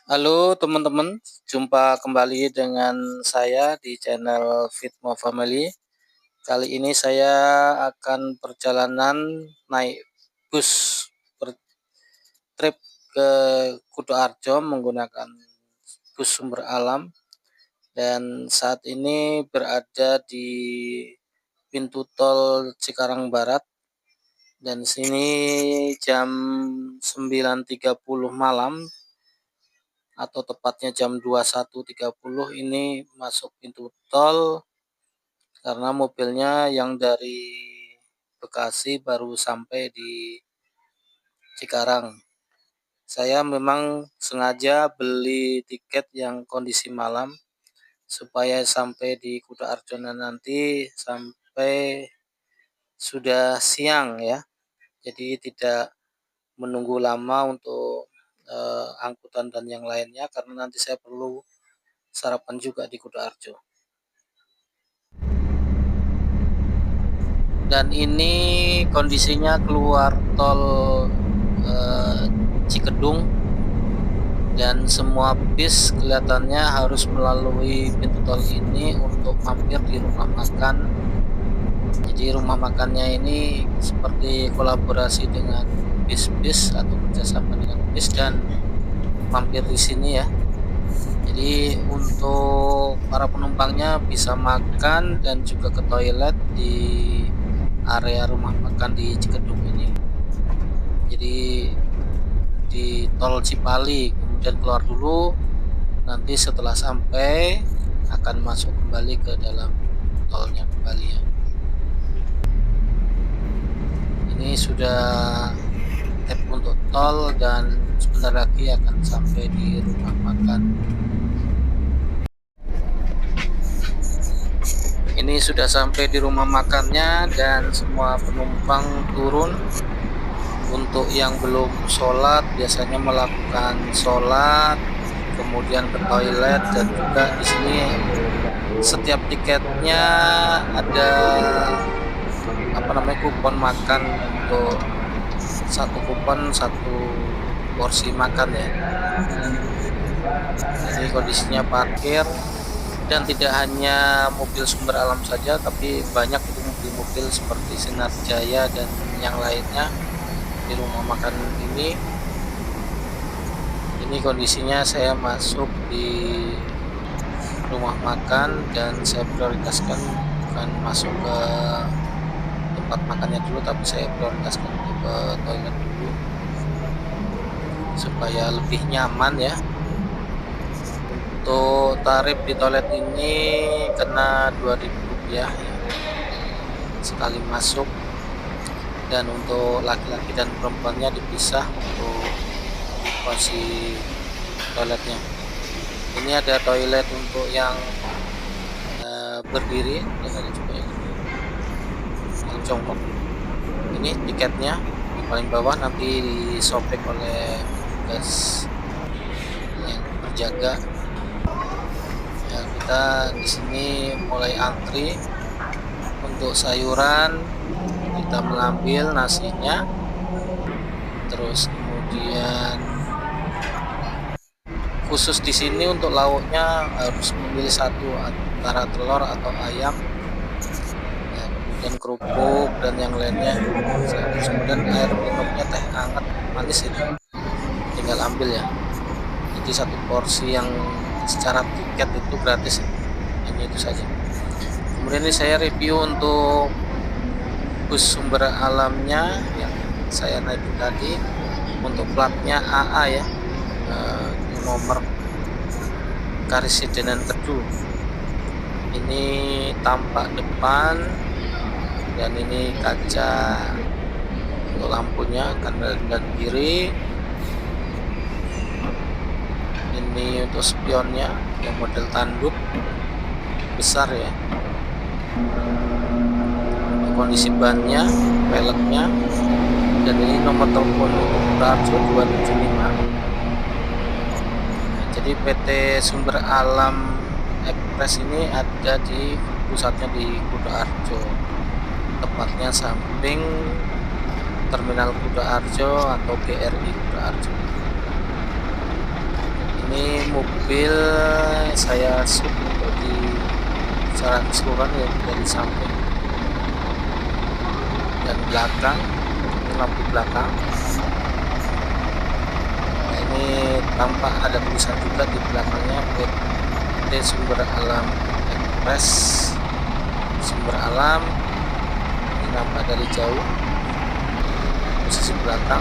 Halo teman-teman, jumpa kembali dengan saya di channel Fitmo Family. Kali ini saya akan perjalanan naik bus trip ke Kutoarjo menggunakan bus sumber alam, dan saat ini berada di pintu tol Cikarang Barat, dan sini jam 9.30 malam atau tepatnya jam 21.30 ini masuk pintu tol karena mobilnya yang dari Bekasi baru sampai di Cikarang. Saya memang sengaja beli tiket yang kondisi malam supaya sampai di Kuta Arjuna nanti sampai sudah siang ya. Jadi tidak menunggu lama untuk angkutan dan yang lainnya, karena nanti saya perlu sarapan juga di Kutoarjo. Dan ini kondisinya keluar tol Cikedung, dan semua bis kelihatannya harus melalui pintu tol ini untuk mampir di rumah makan. Jadi rumah makannya ini seperti kolaborasi dengan bis-bis atau kerjasama dengan bis dan mampir di sini ya. Jadi untuk para penumpangnya bisa makan dan juga ke toilet di area rumah makan di Cikedung ini. Jadi di tol Cipali, kemudian keluar dulu, nanti setelah sampai akan masuk kembali ke dalam tolnya kembali ya. Ini sudah tap untuk tol dan sebentar lagi akan sampai di rumah makan. Ini sudah sampai di rumah makannya dan semua penumpang turun. Untuk yang belum sholat biasanya melakukan sholat, kemudian ke toilet, dan juga di sini setiap tiketnya ada kupon makan, untuk satu kupon satu porsi makan ya. Jadi kondisinya parkir, dan tidak hanya mobil sumber alam saja, tapi banyak itu mobil-mobil seperti Sinar Jaya dan yang lainnya di rumah makan ini. Ini kondisinya saya masuk di rumah makan dan saya prioritaskan bukan masuk ke tempat makannya dulu, tapi saya prioritaskan untuk ke toilet dulu supaya lebih nyaman ya. Untuk tarif di toilet ini kena Rp2.000 sekali masuk, dan untuk laki-laki dan perempuannya dipisah untuk porsi toiletnya. Ini ada toilet untuk yang berdiri, dan ada juga yang jongkok. Ini tiketnya di paling bawah, nanti disobek oleh petugas yang berjaga. Ya, kita di sini mulai antri untuk sayuran. Kita mengambil nasinya, terus kemudian khusus di sini untuk lauknya harus memilih satu antara telur atau ayam ya, kemudian kerupuk dan yang lainnya. Terus kemudian air minumnya teh hangat manis, ini tinggal ambil ya. Jadi satu porsi yang secara tiket itu gratis, hanya itu saja. Kemudian ini saya review untuk bus sumber alamnya yang saya naik tadi. Untuk platnya AA ya, nomor Karisidenan Kedu. Ini tampak depan, dan ini kaca untuk lampunya kanan dan kiri. Ini untuk spionnya yang model tanduk besar ya. Kondisi bannya, peleknya, dan ini nomor telepon Kutoarjo 275. Jadi PT Sumber Alam Express ini ada di pusatnya di Kutoarjo, tepatnya samping Terminal Kutoarjo atau BRI Kutoarjo. Ini Ini mobil saya shoot untuk di secara keseluruhan ya, dari samping dan belakang. Ini lampu belakang. Nah, ini tampak ada tulisan juga di belakangnya, PT Sumber Alam Express. Sumber Alam ini nampak dari jauh, posisi belakang.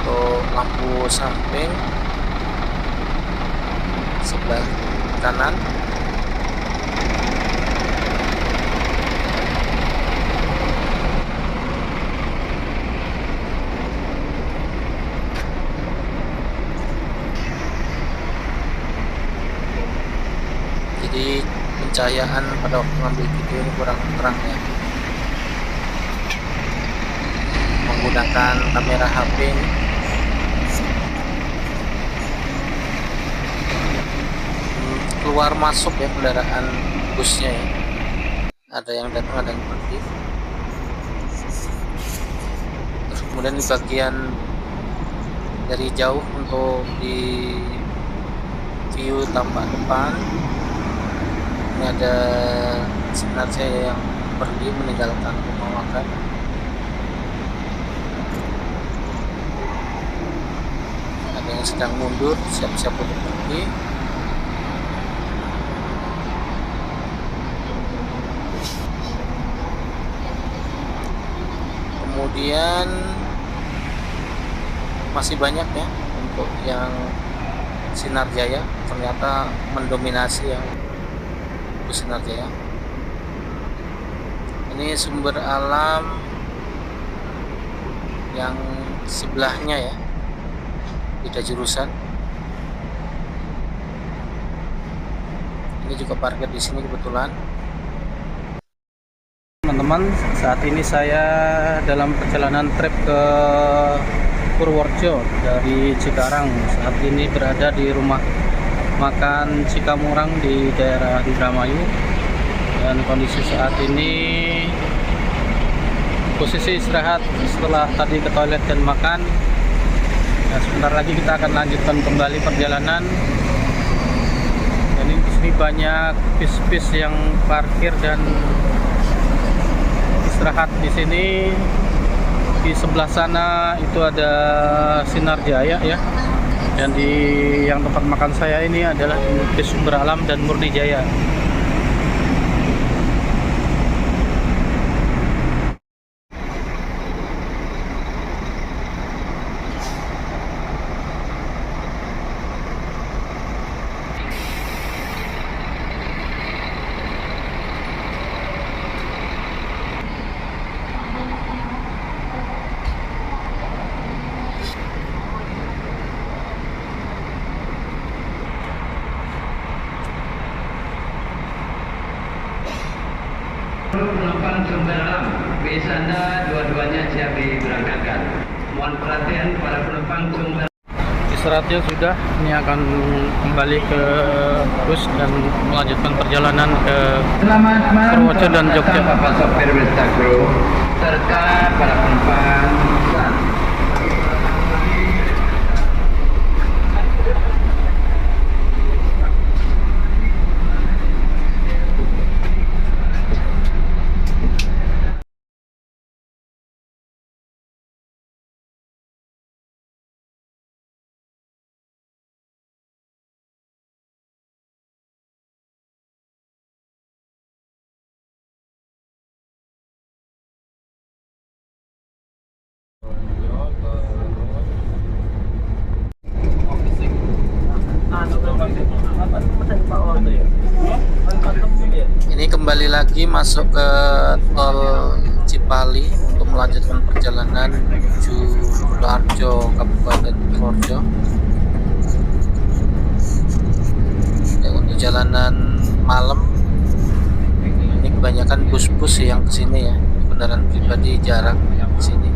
Untuk lampu samping sebelah kanan, jadi pencahayaan pada waktu ngambil video ini kurang terang ya, menggunakan kamera HP ini. Keluar masuk ya kendaraan busnya ya, ada yang datang ada yang pergi. Terus kemudian di bagian dari jauh untuk di view tampak depan ini ada sinar cahaya yang pergi meninggalkan rumah makan. Ada yang sedang mundur siap-siap untuk pergi. Kemudian masih banyak ya untuk yang sinar jaya, ternyata mendominasi yang sinar jaya. Ini Sumber Alam yang sebelahnya ya, beda jurusan. Ini juga parkir di sini kebetulan. Teman-teman, saat ini saya dalam perjalanan trip ke Purworejo dari Cikarang. Saat ini berada di rumah makan Cikamurang di daerah Indramayu, dan kondisi saat ini posisi istirahat setelah tadi ke toilet dan makan. Nah, sebentar lagi kita akan lanjutkan kembali perjalanan. Dan ini di sini banyak bis-bis yang parkir dan istirahat di sini. Di sebelah sana itu ada Sinar Jaya ya, dan di yang tempat makan saya ini adalah bis Sumber Alam dan Murni Jaya. Penumpang Sumber Alam, bis Anda dua-duanya siap diberangkatkan. Mohon perhatian para penumpang Sumber. Istirahatnya sudah, ini akan kembali ke bus dan melanjutkan perjalanan ke Purworejo dan Jogja. Bapak sopir beserta kru serta para penumpang. Ini kembali lagi masuk ke tol Cipali untuk melanjutkan perjalanan menuju Purworejo, Kabupaten Purworejo. Ya, untuk jalanan malam ini kebanyakan bus-bus yang kesini ya, kendaraan pribadi jarang kesini.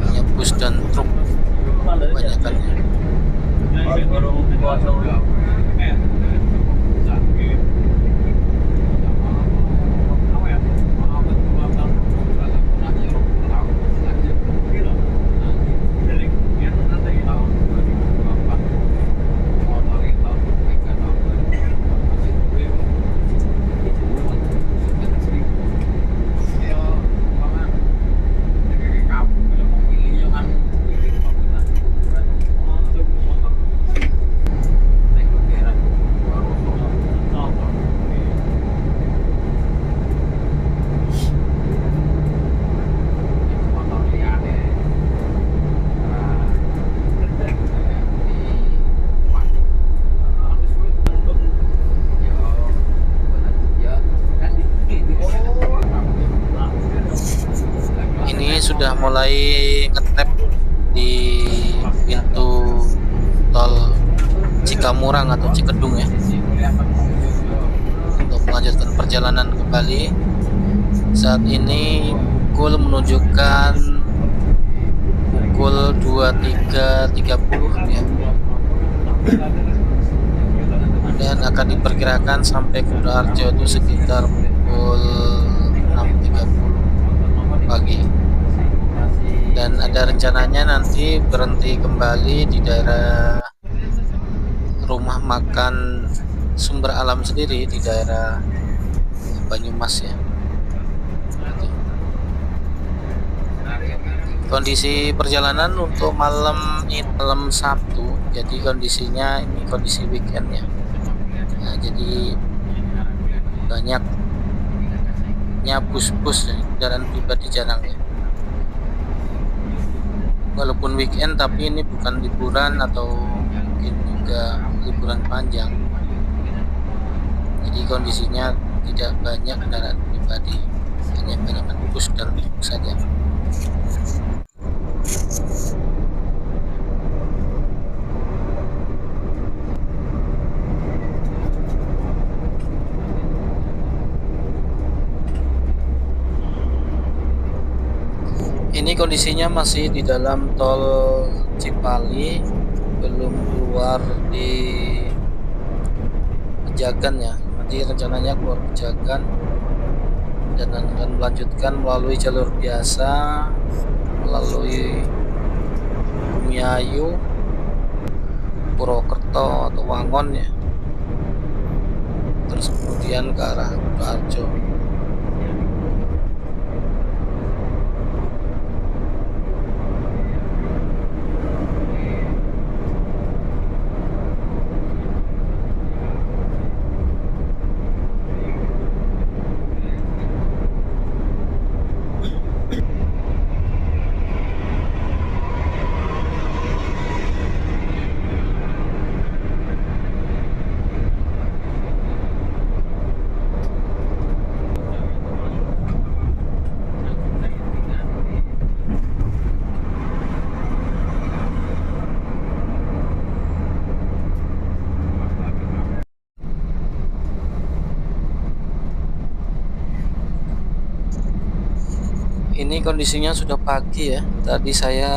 Hanya bus dan truk kebanyakannya. sudah mulai ngetap di pintu tol Cikamurang atau Cikedung ya, untuk melanjutkan perjalanan kembali. Saat ini pukul menunjukkan pukul 23.30 ya, dan akan diperkirakan sampai Kutoarjo itu sekitar pukul 6.30 pagi. Dan ada rencananya nanti berhenti kembali di daerah rumah makan Sumber Alam sendiri di daerah Banyumas ya. Kondisi perjalanan untuk malam ini malam Sabtu, jadi kondisinya ini kondisi weekend ya. Nah, jadi banyaknya bus-bus kendaraan pribadi jarang ya. Walaupun weekend tapi ini bukan liburan atau mungkin juga liburan panjang. Jadi kondisinya tidak banyak kendaraan pribadi, hanya banyak bus dan truk saja. Ini kondisinya masih di dalam tol Cipali, belum keluar di Pejagan ya. Nanti rencananya keluar Pejagan dan akan melanjutkan melalui jalur biasa, melalui Bumiayu, Purwokerto atau Wangon ya, terus kemudian ke arah Kutoarjo. Ini kondisinya sudah pagi ya. Tadi saya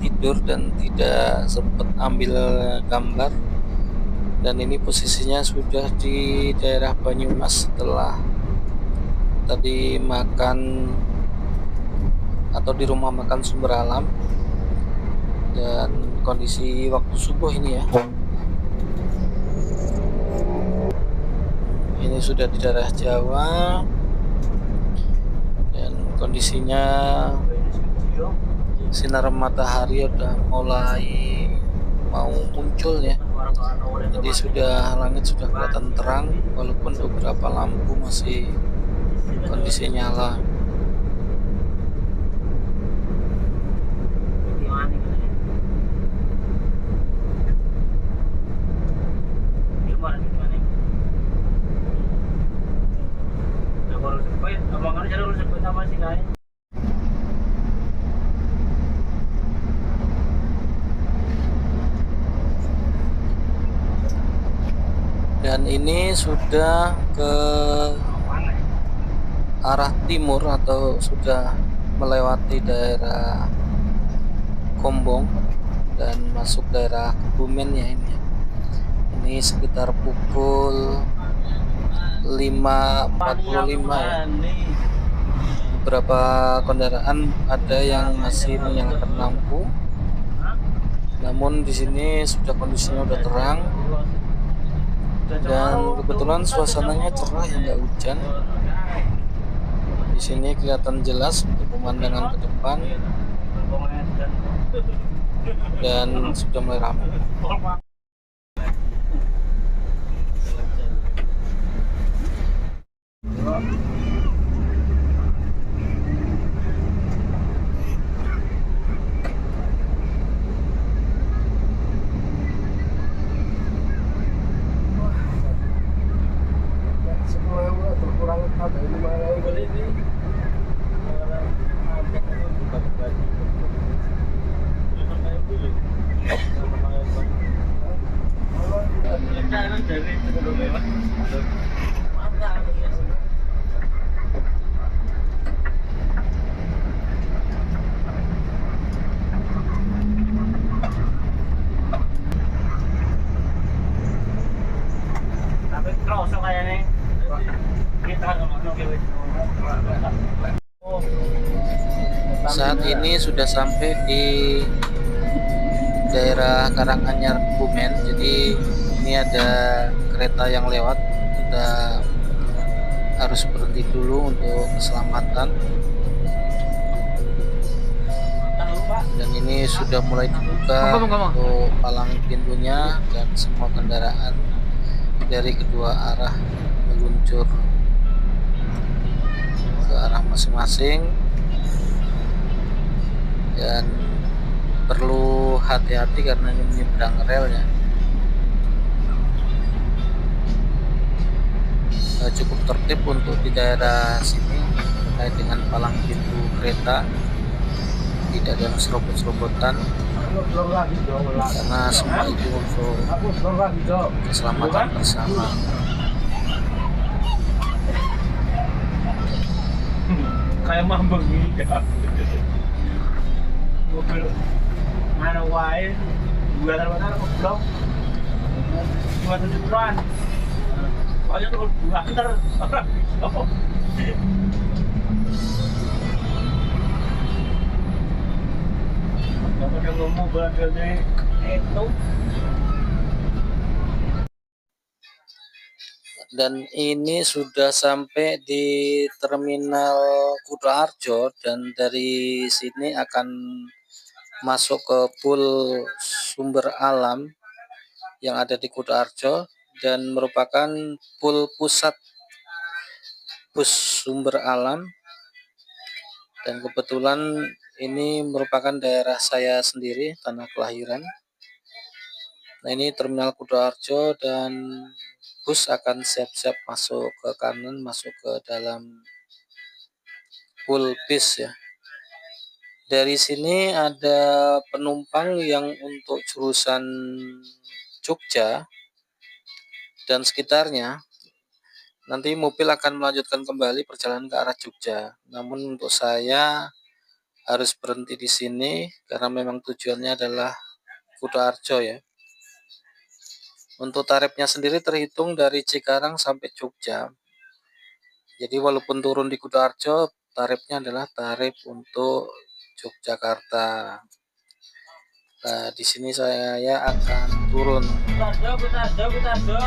tidur dan tidak sempat ambil gambar. Dan ini posisinya sudah di daerah Banyumas setelah tadi makan atau di rumah makan Sumber Alam. Dan kondisi waktu subuh ini ya. Ini sudah di daerah Jawa. Kondisinya sinar matahari udah mulai mau muncul ya, jadi langit sudah kelihatan terang walaupun beberapa lampu masih kondisi nyala. Dan ini sudah ke arah timur atau sudah melewati daerah Kombong dan masuk daerah Kebumen ya ini. Ini sekitar pukul 5.45 ya. Beberapa kendaraan ada yang masih menyalakan lampu. Namun di sini sudah kondisinya udah terang. Dan kebetulan suasananya cerah ya, nggak hujan. Di sini kelihatan jelas untuk pemandangan ke depan dan sudah mulai ramai. Saat ini sudah sampai di daerah Karanganyar Bumen. Jadi ini ada kereta yang lewat, kita harus berhenti dulu untuk keselamatan. Dan ini sudah mulai dibuka untuk palang pintunya, dan semua kendaraan dari kedua arah meluncur ke arah masing-masing. Dan perlu hati-hati karena ini menyeberang relnya. Cukup tertib untuk di daerah sini terkait dengan palang pintu kereta, tidak ada yang serobot-serobotan karena semua itu untuk keselamatan bersama. Kayak mambeng ini ya. Mobil mana wae bulan-bulan goblok. Cuma 7 bulan. Soalnya terus antar. Kalau yang ngomong berarti itu. Dan ini sudah sampai di terminal Kutoarjo, dan dari sini akan masuk ke Pool Sumber Alam yang ada di Kutoarjo, dan merupakan pool pusat bus sumber alam. Dan kebetulan ini merupakan daerah saya sendiri, tanah kelahiran. Nah, ini terminal Kutoarjo, dan bus akan siap-siap masuk ke kanan, masuk ke dalam pool bis ya. Dari sini ada penumpang yang untuk jurusan Jogja dan sekitarnya. Nanti mobil akan melanjutkan kembali perjalanan ke arah Jogja. Namun untuk saya harus berhenti di sini karena memang tujuannya adalah Kutoarjo ya. Untuk tarifnya sendiri terhitung dari Cikarang sampai Jogja. Jadi walaupun turun di Kutoarjo, tarifnya adalah tarif untuk Yogyakarta. Nah, di sini saya akan turun. Kutarjo.